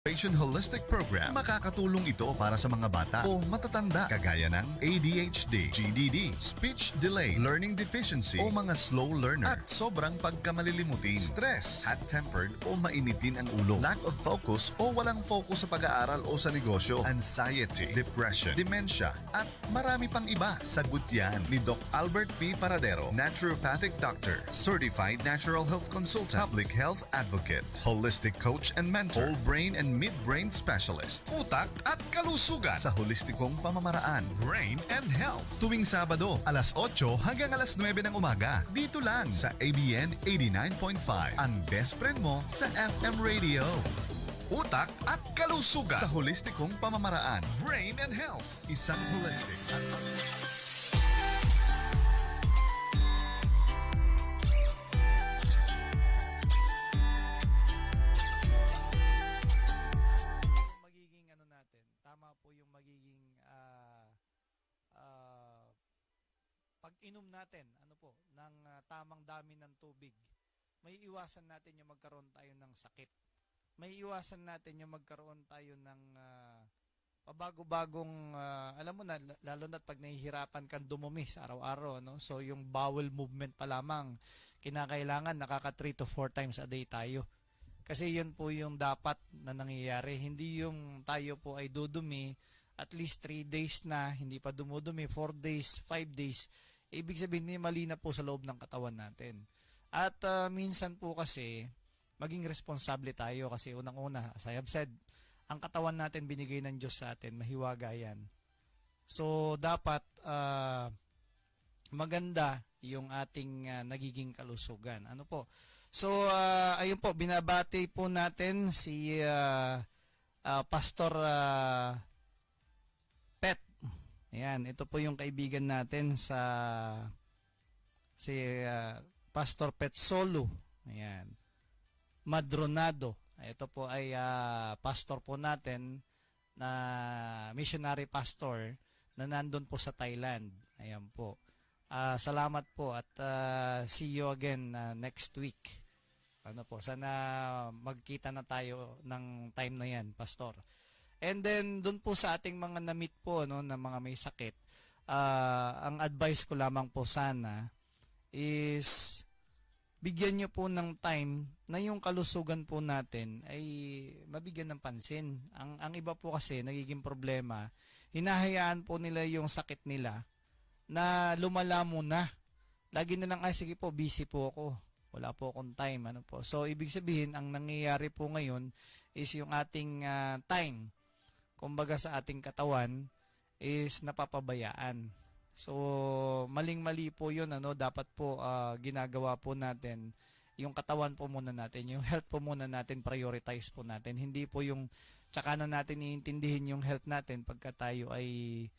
Holistic Program. Makakatulong ito para sa mga bata o matatanda kagaya ng ADHD, GDD, speech delay, learning deficiency o mga slow learner at sobrang pagkamalilimutin, stress, hot-tempered o mainitin ang ulo, lack of focus o walang focus sa pag-aaral o sa negosyo, anxiety, depression, dementia at marami pang iba. Sagot yan ni Doc Albert P. Paradero, naturopathic doctor, certified natural health consultant, public health advocate, holistic coach and mentor, whole brain and mid-brain specialist, utak at kalusugan sa holistikong pamamaraan, brain and health. Tuwing Sabado, alas 8 hanggang alas 9 ng umaga. Dito lang sa ABN 89.5, ang best friend mo sa FM radio. Utak at kalusugan sa holistikong pamamaraan, brain and health. Isang holistic at tama po yung magiging pag-inom natin ng tamang dami ng tubig. May iwasan natin yung magkaroon tayo ng sakit. May iwasan natin yung magkaroon tayo ng pabago-bagong alam mo na, lalo na pag nahihirapan kang dumumi sa araw-araw, no? So yung bowel movement pa lamang kinakailangan nakaka 3 to 4 times a day tayo. Kasi yun po yung dapat na nangyayari. Hindi yung tayo po ay dudumi at least 3 days na, hindi pa dumudumi, 4 days, 5 days. Ibig sabihin may mali na po sa loob ng katawan natin. At minsan po kasi, maging responsable tayo kasi unang-una, as I have said, ang katawan natin binigay ng Diyos sa atin, mahiwaga yan. So dapat maganda yung ating nagiging kalusugan. Ano po? So, ayun po, binabati po natin si Pastor Pet. Ayan, ito po yung kaibigan natin si Pastor Pet Solo. Ayan. Madronado. Ito po ay pastor po natin na missionary pastor na nandun po sa Thailand. Ayan po. Salamat po at see you again next week. Ano po, sana magkita na tayo ng time na yan, Pastor. And then, dun po sa ating mga na-meet po, no, na mga may sakit, ang advice ko lamang po sana is bigyan nyo po ng time na yung kalusugan po natin ay mabigyan ng pansin. Ang iba po kasi, nagiging problema, hinahayaan po nila yung sakit nila na lumala muna. Lagi na lang, sige po, busy po ako. Wala po akong time. Ano po. So, ibig sabihin, ang nangyayari po ngayon is yung ating time, kumbaga sa ating katawan, is napapabayaan. So, maling-mali po yun. Dapat po ginagawa po natin, yung katawan po muna natin, yung health po muna natin, prioritize po natin. Hindi po yung, tsaka na natin iintindihin yung health natin pagka tayo ay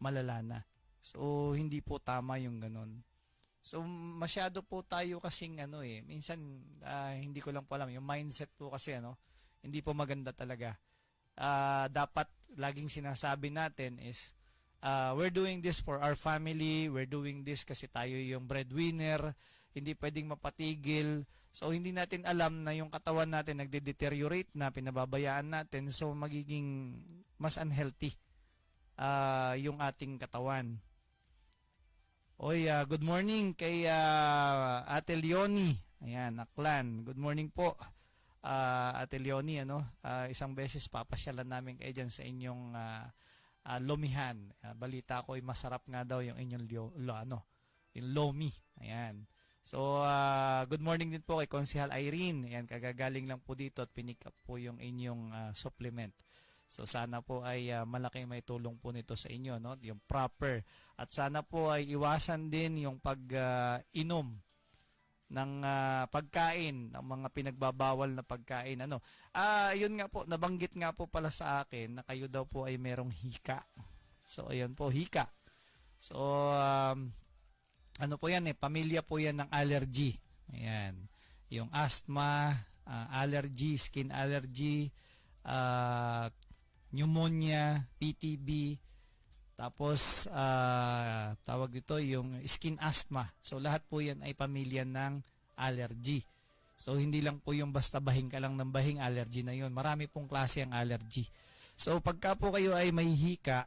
malala na. So, hindi po tama yung ganun. So, masyado po tayo kasing minsan, hindi ko lang po alam, yung mindset po kasi, hindi po maganda talaga. Dapat, laging sinasabi natin is, we're doing this for our family, we're doing this kasi tayo yung breadwinner, hindi pwedeng mapatigil. So, hindi natin alam na yung katawan natin nagde-deteriorate na, pinababayaan natin, so magiging mas unhealthy yung ating katawan. Oy, good morning kay Ate Leonie. Ayan, Aklan. Good morning po, Ate Leonie. Isang beses papasyalan namin kayo dyan sa inyong lomihan. Balita ko ay masarap nga daw yung inyong yung lomi. Ayan. So, good morning din po kay Konsehal Irene. Ayan, kagagaling lang po dito at pinick up po yung inyong supplement. So sana po ay malaki may tulong po nito sa inyo, no? Yung proper. At sana po ay iwasan din yung pag-inom ng pagkain, ng mga pinagbabawal na pagkain. Yun nga po, nabanggit nga po pala sa akin na kayo daw po ay merong hika. So ayun po, hika. So po yan pamilya po yan ng allergy. Ayan. Yung asthma, allergy, skin allergy, pneumonia, PTB, tapos tawag dito yung skin asthma. So lahat po yan ay pamilya ng allergy. So hindi lang po yung basta bahing ka lang ng bahing, allergy na yun. Marami pong klase ang allergy. So pagka po kayo ay may hika,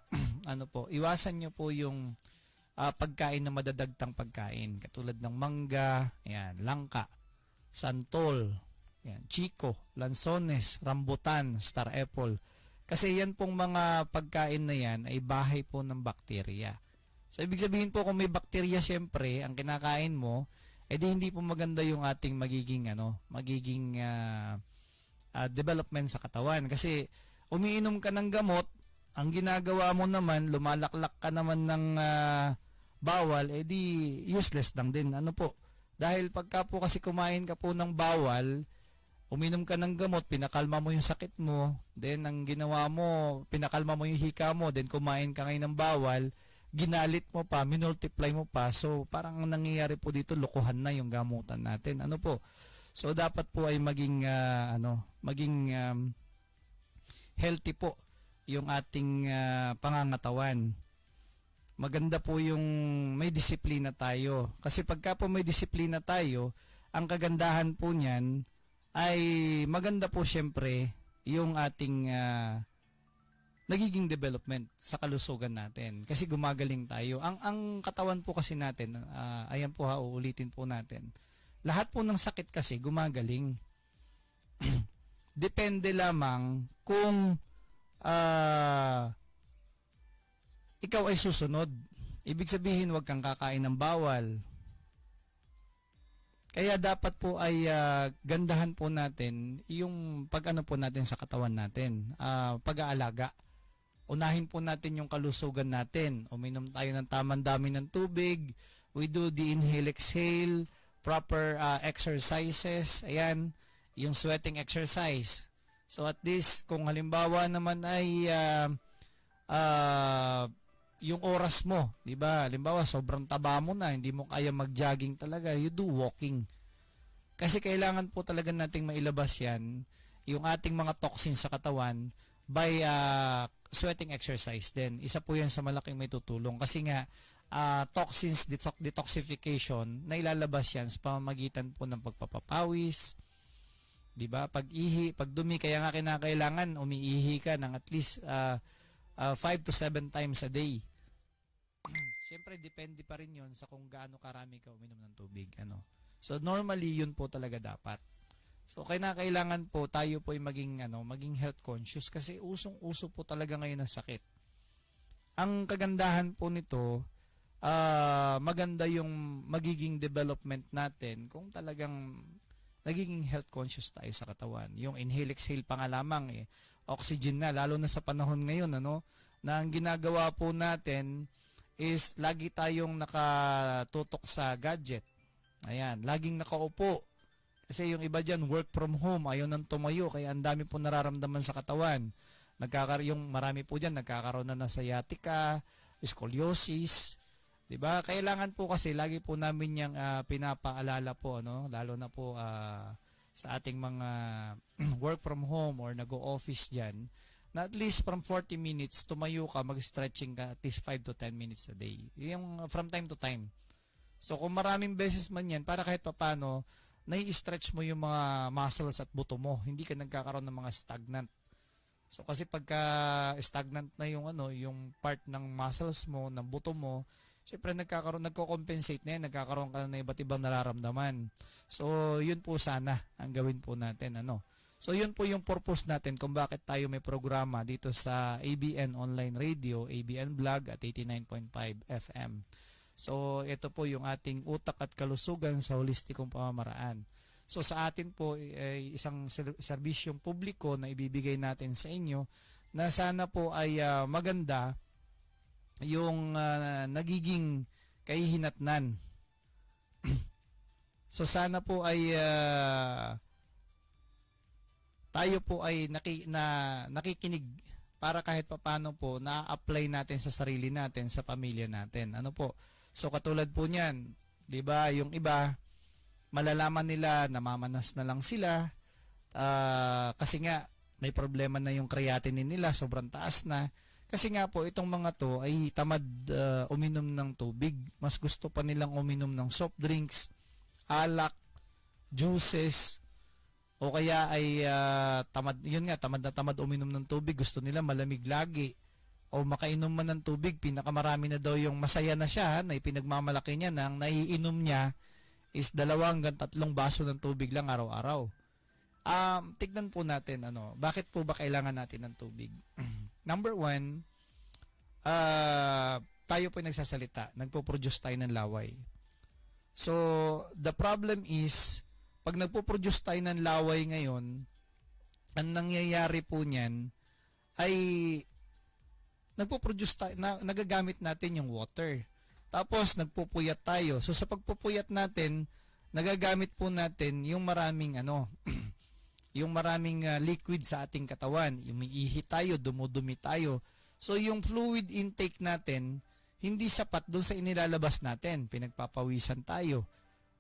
iwasan nyo po yung pagkain na madadagtang pagkain. Katulad ng mangga, ayan, langka, santol, ayan, chico, lansones, rambutan, star apple. Kasi yan pong mga pagkain na yan ay bahay po ng bakterya. So ibig sabihin po kung may bakterya syempre, ang kinakain mo, edi hindi po maganda yung ating magiging development sa katawan. Kasi umiinom ka ng gamot, ang ginagawa mo naman, lumalaklak ka naman ng bawal, edi useless lang din. Dahil pagka po kasi kumain ka po ng bawal, uminom ka ng gamot, pinakalma mo yung sakit mo, then ang ginawa mo, pinakalma mo yung hika mo, then kumain ka ngayon ng bawal, ginalit mo pa, minultiply mo pa, so parang ang nangyayari po dito, lokohan na yung gamutan natin. So dapat po ay maging healthy po yung ating pangangatawan. Maganda po yung may disiplina tayo. Kasi pagka po may disiplina tayo, ang kagandahan po niyan ay maganda po syempre yung ating nagiging development sa kalusugan natin. Kasi gumagaling tayo. Ang katawan po kasi natin, ayan po uulitin po natin. Lahat po ng sakit kasi gumagaling. Depende lamang kung ikaw ay susunod. Ibig sabihin, huwag kang kakain ng bawal. Kaya dapat po ay gandahan po natin yung pag-ano po natin sa katawan natin, pag-aalaga. Unahin po natin yung kalusugan natin. Uminom tayo ng tamang dami ng tubig. We do the inhale-exhale, proper exercises. Ayan, yung sweating exercise. So at least kung halimbawa naman ay yung oras mo, 'di ba? Halimbawa, sobrang taba mo na, hindi mo kaya mag-jogging talaga, you do walking. Kasi kailangan po talaga nating mailabas 'yan, yung ating mga toxins sa katawan by sweating exercise din. Isa po 'yan sa malaking may tutulong kasi nga toxins detoxification na ilalabas 'yan sa pamamagitan po ng pagpapapawis, 'di ba? Pag-ihi, pagdumi, kaya nga kinakailangan umiihi ka ng at least 5 to 7 times a day. Siyempre, depende pa rin yun sa kung gaano karami ka uminom ng tubig. So, normally, yun po talaga dapat. So, kailangan po, tayo po ay maging health conscious kasi usong-uso po talaga ngayon ang sakit. Ang kagandahan po nito, maganda yung magiging development natin kung talagang nagiging health conscious tayo sa katawan. Yung inhale-exhale pa nga lamang oxygen na, lalo na sa panahon ngayon, na ang ginagawa po natin is lagi tayong nakatutok sa gadget. Ayan, laging nakaupo. Kasi yung iba dyan, work from home, ayaw nang tumayo, kaya ang dami po nararamdaman sa katawan. Yung marami po dyan, nagkakaroon na ng sciatica, scoliosis, 'di ba? Kailangan po kasi lagi po namin yang pinapaalala po, lalo na po sa ating mga work from home or nag-o-office dyan, na at least from 40 minutes, tumayo ka, mag-stretching ka at least 5 to 10 minutes a day. Yung from time to time. So kung maraming beses man yan, para kahit papano, nai-stretch mo yung mga muscles at buto mo. Hindi ka nagkakaroon ng mga stagnant. So kasi pagka stagnant na yung yung part ng muscles mo, ng buto mo, siyempre nagko-compensate na yan, nagkakaroon ka na iba't ibang nararamdaman. So, yun po sana ang gawin po natin. So, yun po yung purpose natin kung bakit tayo may programa dito sa ABN Online Radio, ABN Vlog at 89.5 FM. So, ito po yung ating utak at kalusugan sa holistikong pamamaraan. So, sa atin po ay isang serbisyong publiko na ibibigay natin sa inyo na sana po ay maganda yung nagiging kahihinatnan. So sana po ay tayo po ay nakikinig para kahit papaano po na-apply natin sa sarili natin, sa pamilya natin. So katulad po niyan, 'di ba, yung iba malalaman nila namamanas na lang sila kasi nga may problema na yung creatinine nila, sobrang taas na. Kasi nga po, itong mga to ay tamad uminom ng tubig. Mas gusto pa nilang uminom ng soft drinks, alak, juices, o kaya ay tamad, yun nga, tamad na tamad uminom ng tubig, gusto nila malamig lagi, o makainom man ng tubig, pinakamarami na daw yung masaya na siya, na ipinagmamalaki niya na ang naiinom niya is 2 hanggang 3 baso ng tubig lang araw-araw. Tignan po natin, bakit po ba kailangan natin ng tubig? Number 1, tayo po nagsasalita, nagpo-produce tayo ng laway. So, the problem is, pag nagpo-produce tayo ng laway ngayon, ang nangyayari po niyan ay nagpo-produce tayo, nagagamit natin yung water. Tapos, nagpupuyat tayo. So, sa pagpupuyat natin, nagagamit po natin yung maraming yung maraming liquid sa ating katawan. Umiihi tayo, dumudumi tayo. So, yung fluid intake natin, hindi sapat doon sa inilalabas natin. Pinagpapawisan tayo.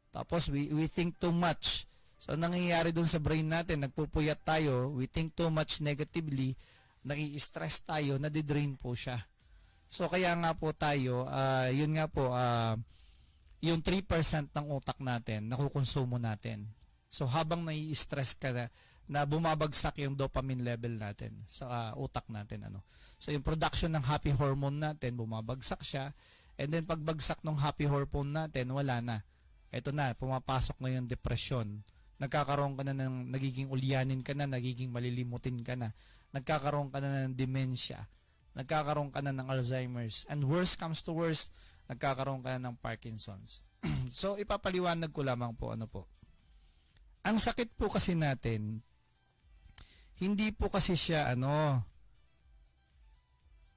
Tapos, we think too much. So, nangyayari doon sa brain natin, nagpupuyat tayo, we think too much negatively, nai-stress tayo, nadidrain po siya. So, kaya nga po tayo, yun nga po, yung 3% ng utak natin, nakukonsumo natin. So, habang nai-stress ka na bumabagsak yung dopamine level natin sa utak natin. So, yung production ng happy hormone natin, bumabagsak siya. And then, pagbagsak ng happy hormone natin, wala na. Ito na, pumapasok na yung depression. Nagkakaroon ka na ng, nagiging ulyanin ka na, nagiging malilimutin ka na. Nagkakaroon ka na ng dementia. Nagkakaroon ka na ng Alzheimer's. And worst comes to worst, nagkakaroon ka na ng Parkinson's. So, ipapaliwanag ko lamang po, ang sakit po kasi natin, hindi po kasi siya,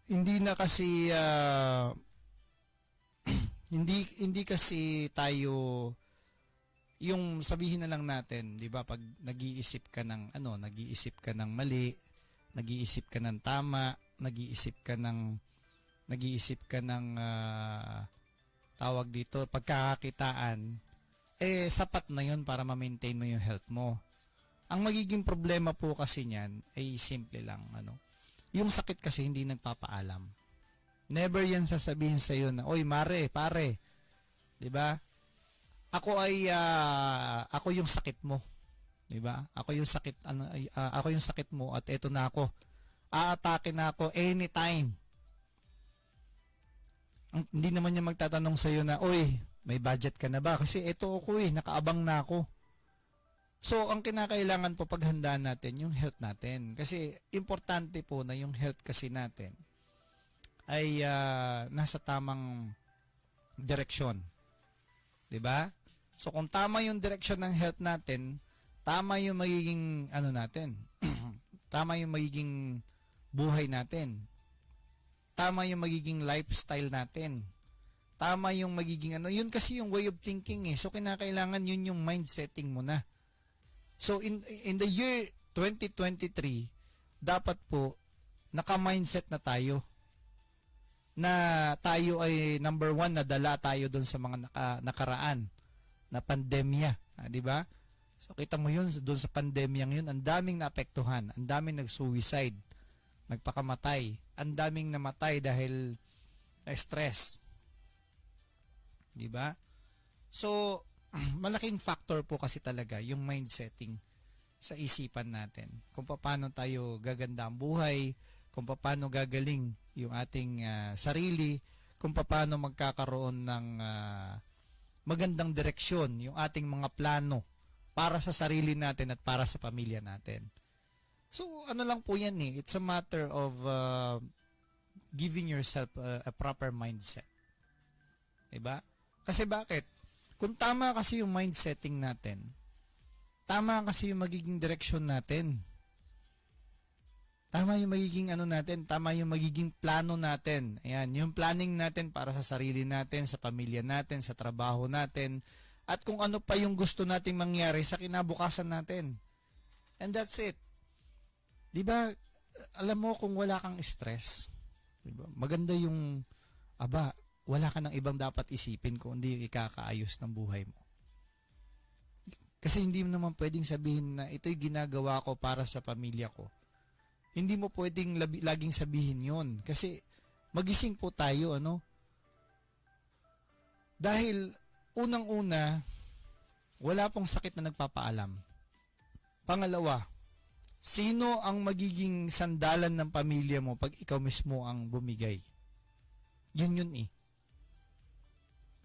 hindi na kasi, hindi kasi tayo, yung sabihin na lang natin, di ba, pag nag-iisip ka ng, nag-iisip ka ng mali, nag-iisip ka ng tama, nag-iisip ka ng tawag dito, pagkakakitaan, sapat na yun para ma-maintain mo yung health mo. Ang magiging problema po kasi niyan ay simple lang, yung sakit kasi hindi nagpapaalam. Never yan sasabihin sa iyo na, oy mare, pare, 'di ba? Ako yung sakit mo. 'Di ba? Ako yung sakit ako yung sakit mo at eto na ako. Aatake na ako anytime. Hindi naman niya magtatanong sa iyo na, oy, may budget ka na ba? Kasi eto ako nakaabang na ako. So, ang kinakailangan po paghandaan natin, yung health natin. Kasi, importante po na yung health kasi natin ay nasa tamang direksyon. 'Di ba? So, kung tama yung direksyon ng health natin, tama yung magiging, natin, tama yung magiging buhay natin. Tama yung magiging lifestyle natin. Tama yung magiging, yun kasi yung way of thinking So, kinakailangan yun yung mindsetting mo na. So, in the year 2023, dapat po, naka-mindset na tayo. Na tayo ay, number 1, nadala tayo doon sa mga nakaraan na pandemya. Di ba? So, kita mo yun, doon sa pandemyang yun, ang daming naapektuhan, ang daming nag-suicide, nagpakamatay, ang daming namatay dahil stress. Di ba? So, malaking factor po kasi talaga yung mindsetting sa isipan natin. Kung paano tayo gaganda ang buhay, kung paano gagaling yung ating sarili, kung paano magkakaroon ng magandang direksyon yung ating mga plano para sa sarili natin at para sa pamilya natin. So, lang po yan It's a matter of giving yourself a proper mindset. Diba? Kasi bakit? Kung tama kasi yung mindsetting natin, tama kasi yung magiging direksyon natin. Tama yung magiging natin, tama yung magiging plano natin. Ayan, yung planning natin para sa sarili natin, sa pamilya natin, sa trabaho natin, at kung ano pa yung gusto nating mangyari sa kinabukasan natin. And that's it. 'Di ba? Alam mo kung wala kang stress, 'di ba? Maganda yung wala ka ng ibang dapat isipin kundi yung ikakaayos ng buhay mo. Kasi hindi mo naman pwedeng sabihin na ito'y ginagawa ko para sa pamilya ko. Hindi mo pwedeng laging sabihin yon. Kasi magising po tayo, Dahil unang-una, wala pong sakit na nagpapaalam. Pangalawa, sino ang magiging sandalan ng pamilya mo pag ikaw mismo ang bumigay? Yun eh.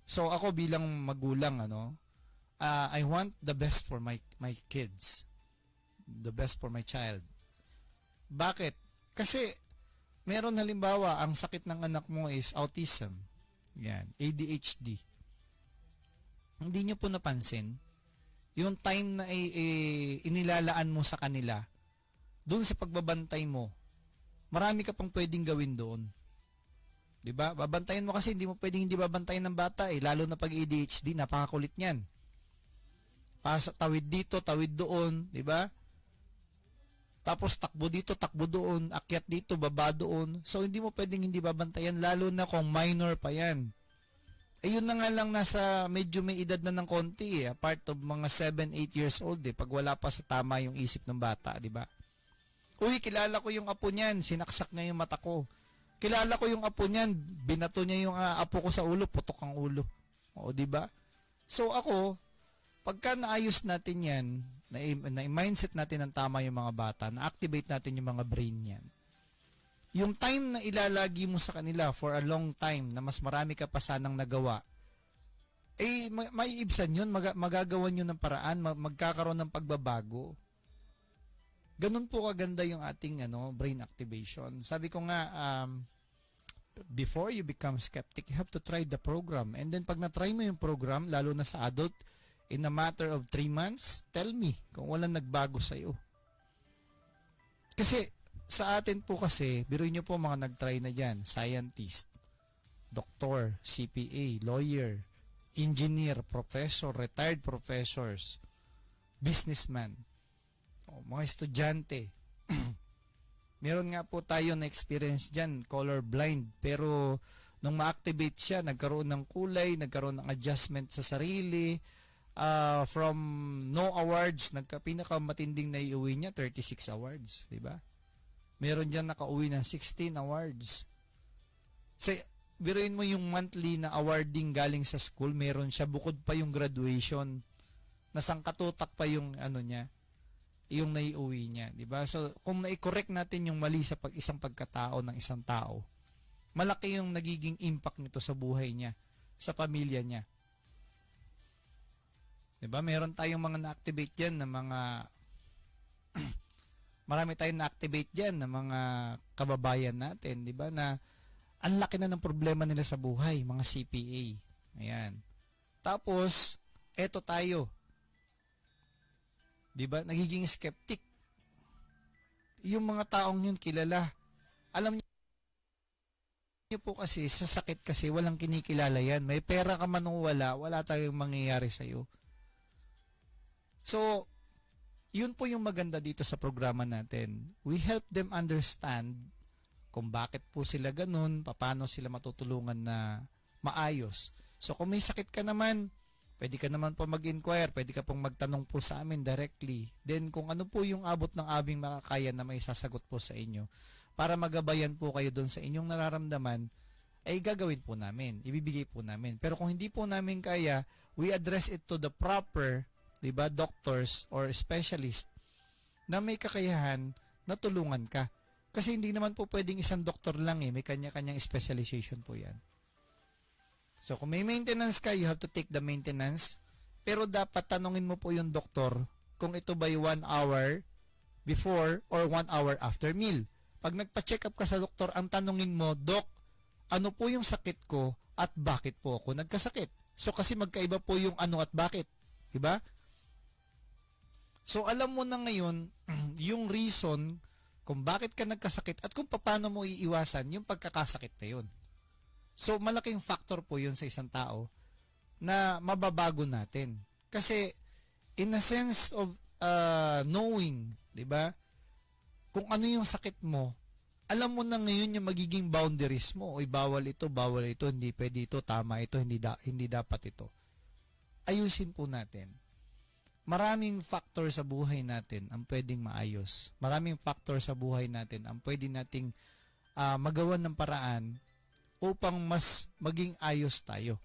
So ako bilang magulang, I want the best for my kids. The best for my child. Bakit? Kasi meron halimbawa, ang sakit ng anak mo is autism. Yan, ADHD. Hindi nyo po napansin, yung time na inilalaan mo sa kanila, doon sa pagbabantay mo, marami ka pang pwedeng gawin doon. 'Di ba? Babantayan mo kasi hindi mo pwedeng hindi babantayan ng bata eh, lalo na pag ADHD, napakakulit niyan. Tawid dito, tawid doon, 'di ba? Tapos takbo dito, takbo doon, akyat dito, baba doon. So hindi mo pwedeng hindi babantayan lalo na kung minor pa 'yan. Ayun na nga lang nasa medyo may edad na ng konti eh, part of mga 7, 8 years old eh, pag wala pa sa tama yung isip ng bata, 'di ba? Uy, kilala ko yung apo niyan, sinaksak niya yung mata ko. Kilala ko yung apo niyan, binato niya yung apo ko sa ulo, putok ang ulo. O, di ba? So ako, pagka naayos natin yan, na-mindset natin ng tama yung mga bata, na-activate natin yung mga brain niyan, yung time na ilalagi mo sa kanila for a long time, na mas marami ka pa sanang nagawa, eh, may ibsan yun, magagawan yun ng paraan, magkakaroon ng pagbabago. Ganun po kaganda yung ating brain activation. Sabi ko nga, before you become skeptic, you have to try the program. And then pag na-try mo yung program, lalo na sa adult, in a matter of 3 months, tell me kung walang nagbago sa'yo. Kasi sa atin po kasi, biruin nyo po mga nag-try na dyan, scientist, doktor, CPA, lawyer, engineer, professor, retired professors, businessman, mga estudyante. Meron nga po tayo na experience dyan, colorblind. Pero nung ma-activate siya, nagkaroon ng kulay, nagkaroon ng adjustment sa sarili. From no awards, pinakamatinding na iuwi niya, 36 awards. Diba? Meron dyan nakauwi ng 16 awards. Biruin mo yung monthly na awarding galing sa school, meron siya, bukod pa yung graduation. Nasangkatutak pa yung niya, yung naiuwi niya, di ba? So, kung na-correct natin yung mali sa isang pagkatao ng isang tao, malaki yung nagiging impact nito sa buhay niya, sa pamilya niya. Di ba? Meron tayong mga na-activate diyan na mga marami tayong na-activate diyan na mga kababayan natin, di ba? Na ang laki na ng problema nila sa buhay, mga CPA. Ayan. Tapos, eto tayo. Diba? Nagiging skeptic. Yung mga taong yun kilala. Alam niyo po kasi, sa sakit kasi, walang kinikilala yan. May pera ka man o wala tayong mangyayari sa'yo. So, yun po yung maganda dito sa programa natin. We help them understand kung bakit po sila ganun, paano sila matutulungan na maayos. So, kung may sakit ka naman, pwede ka naman po mag-inquire, pwede ka pong magtanong po sa amin directly. Then kung ano po yung abot ng aming makakaya na may sasagot po sa inyo, para magabayan po kayo doon sa inyong nararamdaman, ay gagawin po namin, ibibigay po namin. Pero kung hindi po namin kaya, we address it to the proper, diba, doctors or specialist na may kakayahan na tulungan ka. Kasi hindi naman po pwedeng isang doktor lang may kanya-kanyang specialization po yan. So, kung may maintenance ka, you have to take the maintenance. Pero dapat tanungin mo po yung doktor kung ito ba 1 hour before or 1 hour after meal. Pag nagpa-check up ka sa doktor, ang tanungin mo, Dok, ano po yung sakit ko at bakit po ako nagkasakit? So, kasi magkaiba po yung ano at bakit. Diba? So, alam mo na ngayon yung reason kung bakit ka nagkasakit at kung paano mo iiwasan yung pagkakasakit na yun. So, malaking factor po yun sa isang tao na mababago natin. Kasi, in a sense of knowing, di ba, kung ano yung sakit mo, alam mo na ngayon yung magiging boundaries mo. Oy, bawal ito, hindi pwede ito, tama ito, hindi dapat ito. Ayusin po natin. Maraming factor sa buhay natin ang pwedeng maayos. Maraming factor sa buhay natin ang pwede nating magawan ng paraan upang mas maging ayos tayo.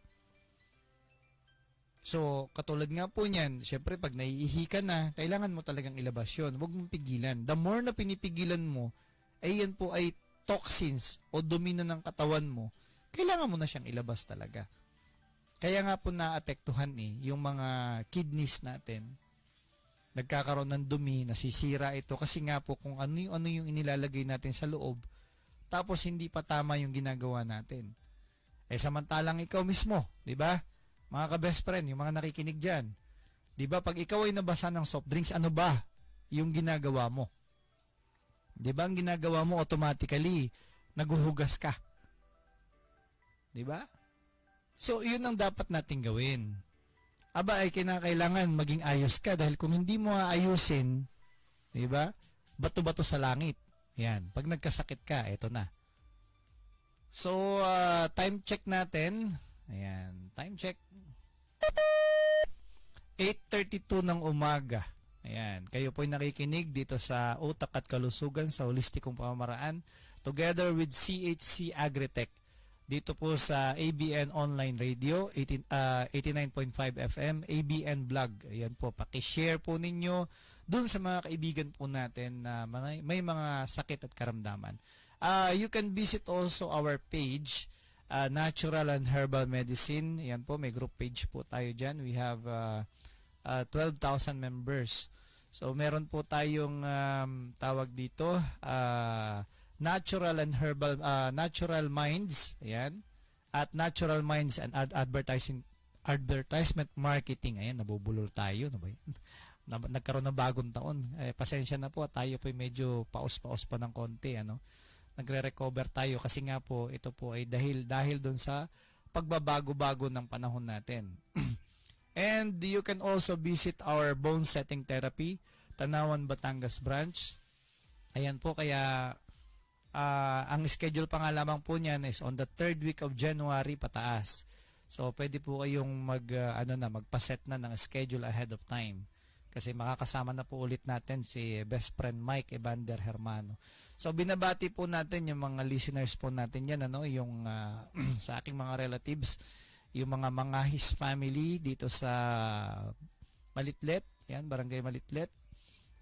So, katulad nga po niyan, syempre pag naiihi ka na, kailangan mo talagang ilabas yun. Huwag mong pigilan. The more na pinipigilan mo, ay yan po ay toxins o dumi na ng katawan mo, kailangan mo na siyang ilabas talaga. Kaya nga po naapektuhan yung mga kidneys natin. Nagkakaroon ng dumi, nasisira ito kasi nga po kung ano yung inilalagay natin sa loob, tapos hindi pa tama yung ginagawa natin. Samantalang ikaw mismo, di ba? Mga ka-best friend, yung mga nakikinig dyan, di ba pag ikaw ay nabasa ng soft drinks, ano ba yung ginagawa mo? Di ba ang ginagawa mo automatically, naguhugas ka? Di ba? So, yun ang dapat nating gawin. Aba, ay kinakailangan maging ayos ka dahil kung hindi mo aayusin, di ba? Bato-bato sa langit. Yan. Pag nagkasakit ka, eto na. So, time check natin. Ayan. Time check. 8:32 ng umaga. Ayan. Kayo po'y nakikinig dito sa Utak at Kalusugan sa Holistikong Pamamaraan together with CHC Agritech. Dito po sa ABN Online Radio, 89.5 FM, ABN Vlog. Ayan po, pakishare po ninyo dun sa mga kaibigan po natin na may mga sakit at karamdaman. You can visit also our page, Natural and Herbal Medicine. Ayan po, may group page po tayo dyan. We have 12,000 members. So, meron po tayong tawag dito, Natural and Herbal, Natural Minds, ayan, at Natural Minds and Advertisement Marketing. Ayan, nabubulol tayo. Ano ba yan? Nagkaroon ng bagong taon. Pasensya na po, tayo po medyo paos-paos pa ng konti. Ano? Nagre-recover tayo kasi nga po, ito po ay dahil doon sa pagbabago-bago ng panahon natin. And you can also visit our bone setting therapy, Tanawan, Batangas branch. Ayan po, kaya ang schedule pa nga lamang po niyan is on the 3rd week of January pataas. So, pwede po kayong magpaset na ng schedule ahead of time. Kasi makakasama na po ulit natin si best friend Mike Evander Hermano. So, binabati po natin yung mga listeners po natin yan, yung sa aking mga relatives, yung mga Mangahis family dito sa Malitlet, yan, Barangay Malitlet.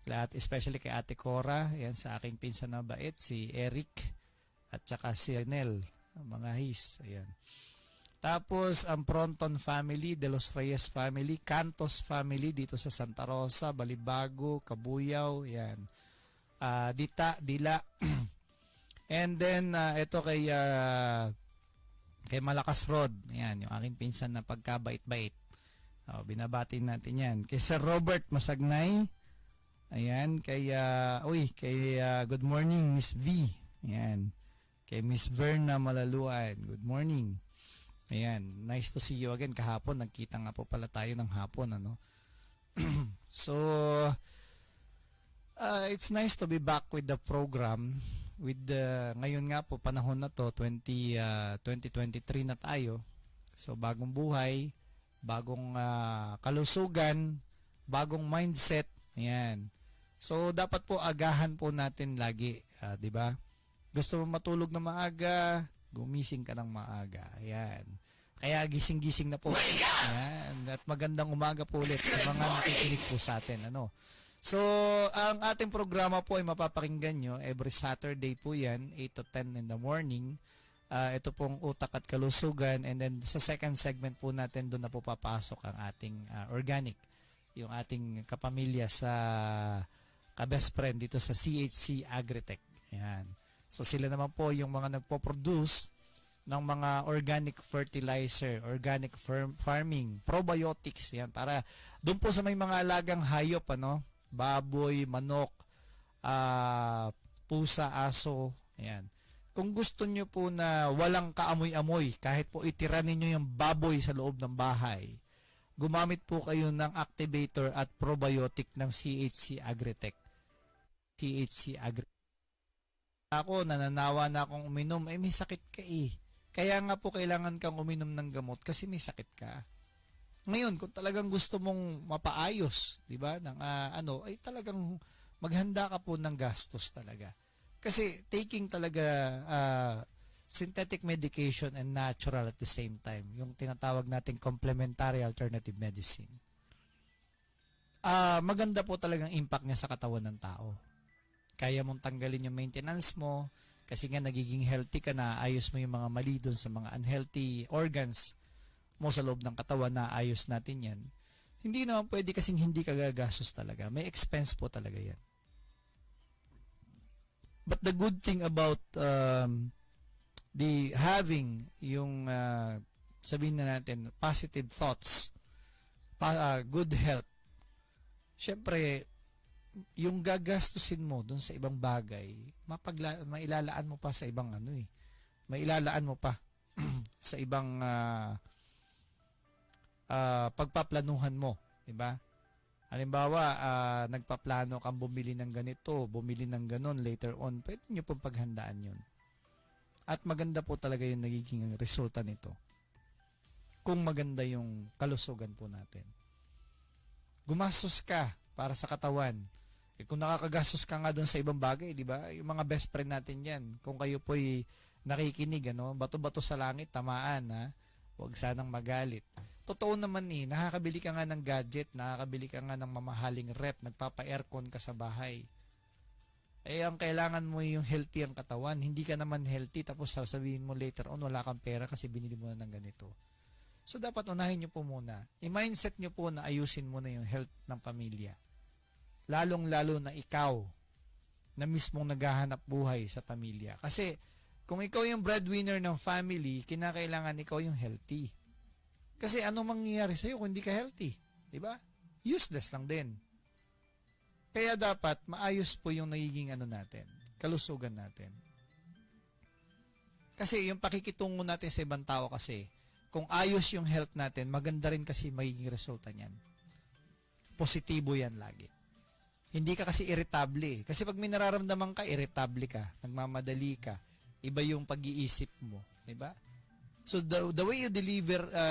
At especially kay Ate Cora, yan sa aking pinsan na bait, si Eric at saka si Nel, mga his, ayan. Tapos ang Pronton family, De Los Reyes family, Cantos family dito sa Santa Rosa, Balibago, Kabuyaw, yan. Dila. And then ito kay Malakas Rod, yan, yung aking pinsan na pagkabait-bait. Binabati natin yan. Kay Sir Robert Masagnay, ayan, kay good morning, Miss V. Ayan. Kay Miss Verna Malaluan, good morning. Ayan, nice to see you again. Kahapon, nagkita nga po pala tayo ng hapon, ano. So, it's nice to be back with the program. Ngayon nga po, panahon na to, 2023 na tayo. So, bagong buhay, bagong kalusugan, bagong mindset. Ayan. So, dapat po agahan po natin lagi, 'di ba? Gusto mo matulog na maaga, gumising ka ng maaga. Ayan. Kaya gising-gising na po. Ayan. At magandang umaga po ulit sa mga nakikinig po sa atin. Ano? So, ang ating programa po ay mapapakinggan nyo every Saturday po yan, 8 to 10 in the morning. Ito pong Utak at Kalusugan. And then sa second segment po natin, doon na po papasok ang ating organic, yung ating kapamilya sa ka-best friend dito sa CHC Agritech. Ayan. So sila naman po yung mga nagpo-produce ng mga organic fertilizer, organic farming, probiotics. Yan, para doon po sa may mga alagang hayop, baboy, manok, pusa, aso. Ayan. Kung gusto nyo po na walang kaamoy-amoy, kahit po itira ninyo yung baboy sa loob ng bahay, gumamit po kayo ng activator at probiotic ng CHC Agritech. CHC Agritech. Ako, nananawa na akong uminom, may sakit ka eh. Kaya nga po kailangan kang uminom ng gamot kasi may sakit ka. Ngayon, kung talagang gusto mong mapaayos, di ba, ay talagang maghanda ka po ng gastos talaga. Kasi taking talaga synthetic medication and natural at the same time. Yung tinatawag nating complementary alternative medicine. Maganda po talagang impact niya sa katawan ng tao. Kaya mong tanggalin yung maintenance mo kasi nga nagiging healthy ka na, ayos mo yung mga mali doon sa mga unhealthy organs mo sa loob ng katawan, na ayos natin yan. Hindi naman pwede kasing hindi ka gagastos talaga. May expense po talaga yan. But the good thing about the having yung sabihin na natin positive thoughts, good health, syempre yung gagastusin mo dun sa ibang bagay, mailalaan mo pa sa ibang mailalaan mo pa sa ibang pagpaplanuhan mo, di ba? Halimbawa, nagpaplano kang bumili ng ganito, bumili ng ganon later on, pwede nyo pong paghandaan yun. At maganda po talaga yung nagiging resulta nito. Kung maganda yung kalusugan po natin. Gumastos ka para sa katawan. Kung nakakagastos ka nga doon sa ibang bagay, di ba? Yung mga best friend natin yan. Kung kayo po'y nakikinig, bato-bato sa langit, tamaan, ha? Huwag sanang magalit. Totoo naman nakakabili ka nga ng gadget, nakakabili ka nga ng mamahaling rep, nagpapa-aircon ka sa bahay. Ang kailangan mo yung healthy ang katawan. Hindi ka naman healthy tapos sasabihin mo later on wala kang pera kasi binili mo na ng ganito. So dapat unahin nyo po muna. I-mindset nyo po na ayusin mo na yung health ng pamilya. Lalong-lalo na ikaw na mismong naghahanap buhay sa pamilya. Kasi kung ikaw yung breadwinner ng family, kinakailangan ikaw yung healthy. Kasi ano mangyayari sa'yo kung hindi ka healthy? Diba? Useless lang din. Kaya dapat maayos po yung nagiging natin, kalusugan natin. Kasi yung pakikitungo natin sa ibang tao kasi, kung ayos yung health natin, maganda rin kasi magiging resulta niyan. Positibo yan lagi. Hindi ka kasi irritable. Kasi pag may nararamdaman ka, irritable ka, nagmamadali ka, iba yung pag-iisip mo, di ba? So the way you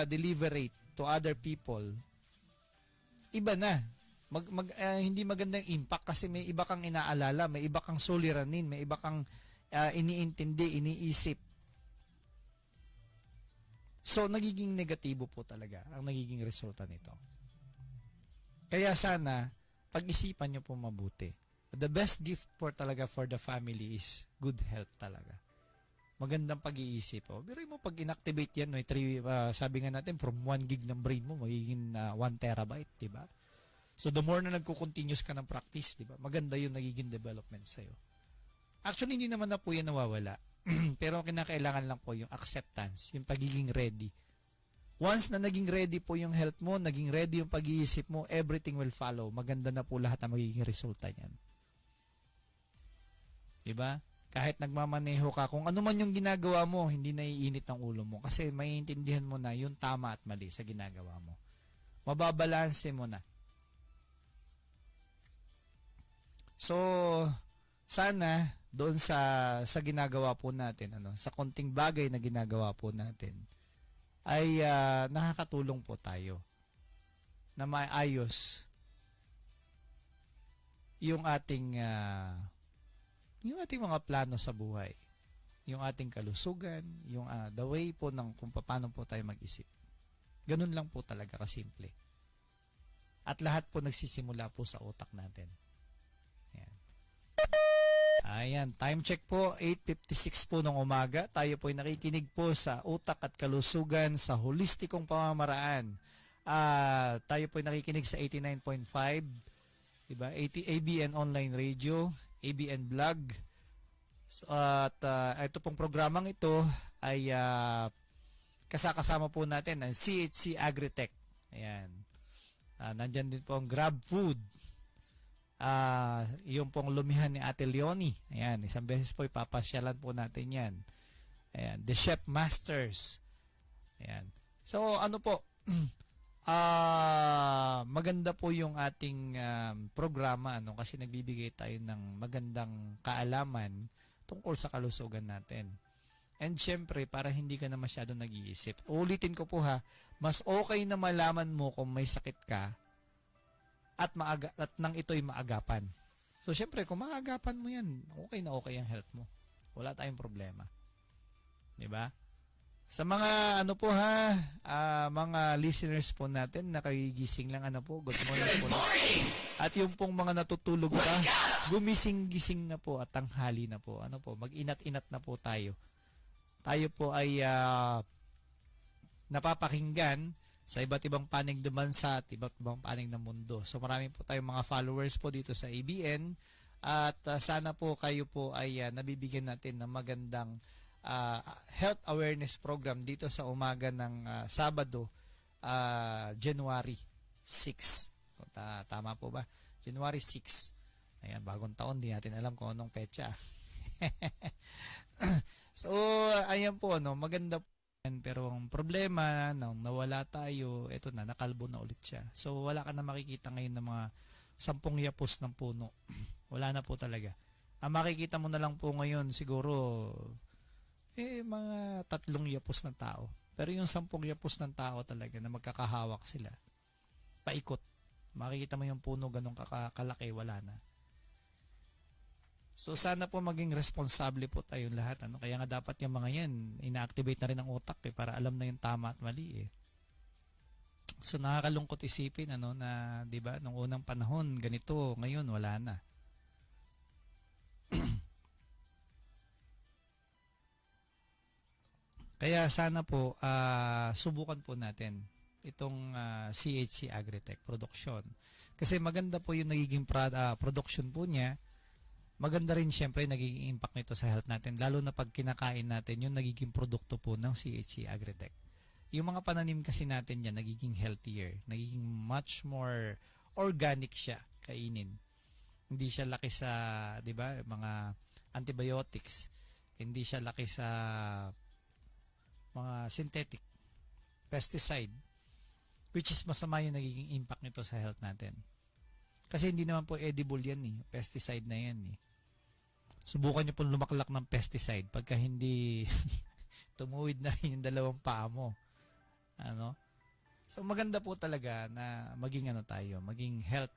deliberate to other people, iba na. Hindi magandang impact kasi may iba kang inaalala, may iba kang suliranin, may iba kang iniintindi, iniisip. So nagiging negatibo po talaga ang nagiging resulta nito. Kaya sana pag-isipan nyo po mabuti. The best gift for the family is good health talaga. Magandang pag-iisip. Pero mo pag inactivate yan, sabi nga natin from 1 gig ng brain mo magiging 1 terabyte, di ba? So the more na nagko-continuous ka ng practice, di ba? Maganda yung nagiging development sa'yo. Actually, hindi naman na po yan nawawala. Pero kinakailangan lang po yung acceptance, yung pagiging ready. Once na naging ready po yung health mo, naging ready yung pag-iisip mo, everything will follow. Maganda na po lahat ang magiging resulta niyan. Di ba? Kahit nagmamaneho ka, kung ano man yung ginagawa mo, hindi naiinit ang ulo mo. Kasi maiintindihan mo na yung tama at mali sa ginagawa mo. Mababalanse mo na. So, sana doon sa ginagawa po natin, sa konting bagay na ginagawa po natin, ay nakakatulong po tayo na maayos yung ating mga plano sa buhay, yung ating kalusugan, yung the way po ng kung paano po tayo mag-isip. Ganun lang po talaga kasimple. At lahat po nagsisimula po sa utak natin. Ayan, time check po, 8:56 po ng umaga. Tayo po ay nakikinig po sa utak at kalusugan sa holistikong pamamaraan. Tayo po ay nakikinig sa 89.5, diba? ABN Online Radio, ABN Vlog. At ito pong programang ito ay kasama po natin ang CHC Agritech. Ayan. Nandyan din po ang Grab Food. Yung pong lumihan ni Ate Leonie. Ayan, isang beses po ipapasyalan po natin yan. Ayan, The Chef Masters. Ayan. So, maganda po yung ating programa kasi nagbibigay tayo ng magandang kaalaman tungkol sa kalusugan natin. And syempre, para hindi ka na masyado nag-iisip. Ulitin ko po mas okay na malaman mo kung may sakit ka at nang ito'y maagapan. So, syempre, kung maagapan mo yan, okay na okay ang health mo. Wala tayong problema. 'Di ba? Sa mga ano po ha, mga listeners po natin nakagigising lang ano po, good morning po. At yung pong mga natutulog pa, gumising-gising na po at tanghali na po. Ano po, mag-inat-inat na po tayo. Tayo po ay napapakinggan sa iba't ibang panig ng bansa at iba't ibang panig ng mundo. So marami po tayong mga followers po dito sa ABN at sana po kayo po ay nabibigyan natin ng magandang health awareness program dito sa umaga ng Sabado, January 6. Tama po ba? January 6. Ayan, bagong taon, di natin alam kung anong petsa. So, ayan po, no, maganda po. Pero ang problema, nung nawala tayo, eto na, nakalbo na ulit siya. So, wala ka na makikita ngayon ng mga 10 yapos ng puno. Wala na po talaga. Ang makikita mo na lang po ngayon, siguro, mga 3 yapos ng tao. Pero yung 10 yapos ng tao talaga na magkakahawak sila, paikot. Makikita mo yung puno ganun kalaki, wala na. So sana po maging responsable po tayong lahat. Ano? Kaya nga dapat yung mga yan, ina-activate na rin ang utak para alam na yung tama at mali So nakakalungkot isipin na 'di ba nung unang panahon ganito, ngayon wala na. Kaya sana po subukan po natin itong CHC Agritech production. Kasi maganda po yung nagiging production po niya. Maganda rin siyempre nagiging impact nito sa health natin. Lalo na pag kinakain natin yung nagiging produkto po ng CHC Agritech. Yung mga pananim kasi natin yan nagiging healthier. Nagiging much more organic siya kainin. Hindi siya laki sa, di ba, mga antibiotics. Hindi siya laki sa mga synthetic pesticide, which is masama yung nagiging impact nito sa health natin. Kasi hindi naman po edible yan pesticide na yan Subukan nyo po lumaklak ng pesticide pagka hindi tumuwid na rin yung 2 paa mo. So maganda po talaga na maging tayo, maging health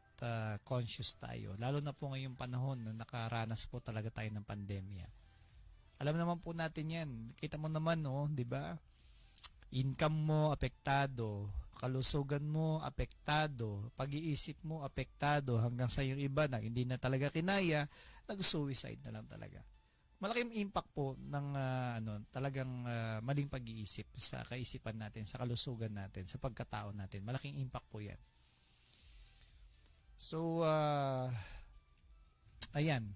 conscious tayo. Lalo na po ngayong panahon na nakaranas po talaga tayo ng pandemya. Alam naman po natin yan. Kita mo naman, di ba? Income mo, apektado. Kalusugan mo, apektado. Pag-iisip mo, apektado. Hanggang sa yung iba na hindi na talaga kinaya, nag-suicide na lang talaga. Malaking impact po ng talagang maling pag-iisip sa kaisipan natin, sa kalusugan natin, sa pagkatao natin. Malaking impact po yan. So, ayan.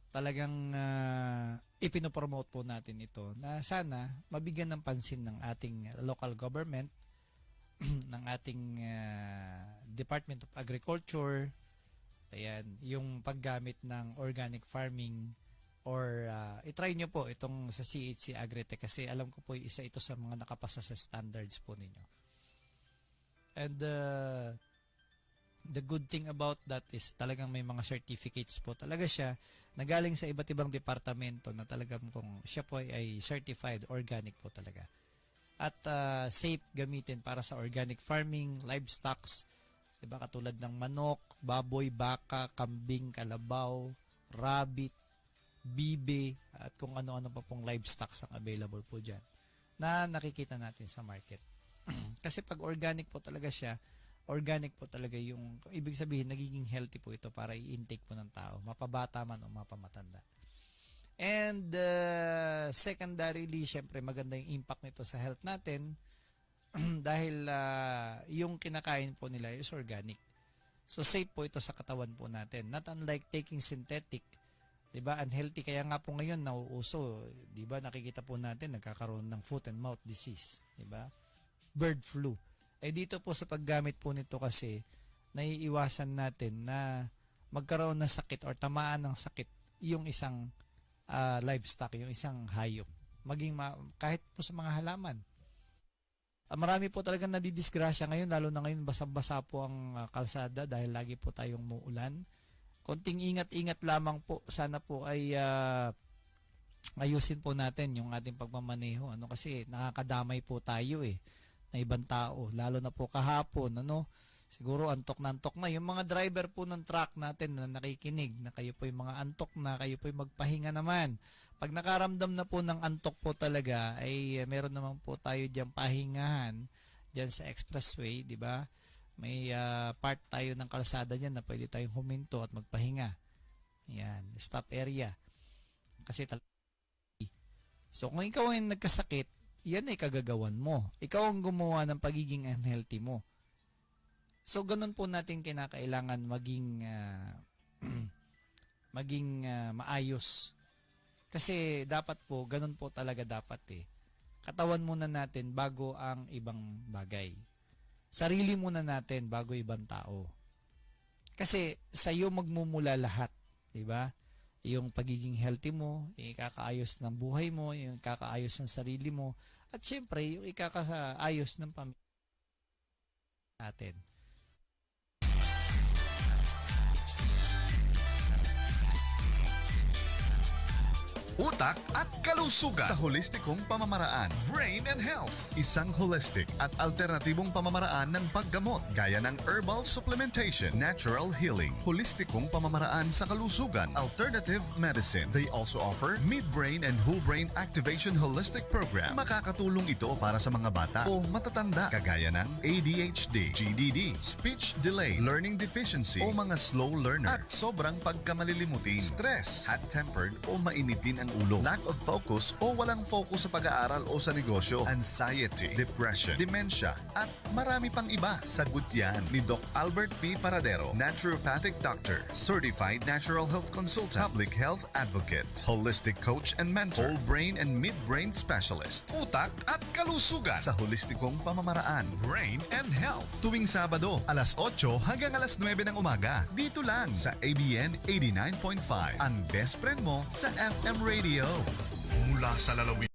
Talagang ipinopromote po natin ito na sana mabigyan ng pansin ng ating local government, ng ating Department of Agriculture, ayan, yung paggamit ng organic farming or itry nyo po itong sa CHC Agritech kasi alam ko po isa ito sa mga nakapasa sa standards po ninyo. And the good thing about that is talagang may mga certificates po talaga siya na galing sa iba't ibang departamento na talagang kung siya po ay certified organic po talaga. At safe gamitin para sa organic farming, livestock, diba, katulad ng manok, baboy, baka, kambing, kalabaw, rabbit, bibe, at kung ano-ano pa pong livestock ang available po dyan na nakikita natin sa market. Kasi pag organic po talaga siya, organic po talaga yung, ibig sabihin, nagiging healthy po ito para i-intake po ng tao, mapabata man o mapamatanda. And secondarily, syempre maganda yung impact nito sa health natin dahil yung kinakain po nila is organic. So safe po ito sa katawan po natin. Not unlike taking synthetic, 'di ba? Unhealthy kaya nga po ngayon nauuso, 'di ba? Nakikita po natin nagkakaroon ng foot and mouth disease, 'di ba? Bird flu. Dito po sa paggamit po nito kasi naiiwasan natin na magkaroon ng sakit or tamaan ng sakit yung isang livestock, yung isang hayop. Maging kahit po sa mga halaman. Marami po talagang nadidisgrasya ngayon, lalo na ngayon basa-basa po ang kalsada dahil lagi po tayong muulan. Konting ingat-ingat lamang po. Sana po ay ayusin po natin yung ating pagmamaneho. Kasi nakakadamay po tayo na ibang tao. Lalo na po kahapon. Siguro antok na. Yung mga driver po ng truck natin na nakikinig, na kayo po yung mga antok na, kayo po yung magpahinga naman. Pag nakaramdam na po ng antok po talaga, ay meron naman po tayo diyang pahingahan dyan sa expressway, di ba? May part tayo ng kalsada dyan na pwede tayong huminto at magpahinga. Yan, stop area. Kasi so kung ikaw ay nagkasakit, yan ay kagagawan mo. Ikaw ang gumawa ng pagiging unhealthy mo. So ganun po natin kinakailangan maging maayos. Kasi dapat po, ganun po talaga dapat eh. Katawan muna natin bago ang ibang bagay. Sarili muna natin bago ibang tao. Kasi sa iyo magmumula lahat, 'di ba? Yung pagiging healthy mo, yung ikakaayos ng buhay mo, yung ikakaayos ng sarili mo, at syempre yung ikakaayos ng pamilya natin. Utak at kalusugan sa holistikong pamamaraan. Brain and Health. Isang holistic at alternatibong pamamaraan ng paggamot gaya ng herbal supplementation, natural healing, holistikong pamamaraan sa kalusugan, alternative medicine. They also offer mid-brain and whole brain activation holistic program. Makakatulong ito para sa mga bata o matatanda kagaya ng ADHD, GDD, speech delay, learning deficiency o mga slow learner at sobrang pagkamalilimutin, stress, hot-tempered o mainitin ang ulo, lack of focus o walang focus sa pag-aaral o sa negosyo, anxiety, depression, dementia, at marami pang iba. Sagot yan ni Doc Albert P. Paradero, naturopathic doctor, certified natural health consultant, public health advocate, holistic coach and mentor, whole brain and mid-brain specialist. Utak at kalusugan sa holistikong pamamaraan. Brain and Health. Tuwing Sabado, alas 8 hanggang alas 9 ng umaga. Dito lang sa ABN 89.5. Ang best friend mo sa FM Radio. Mula sa lalawin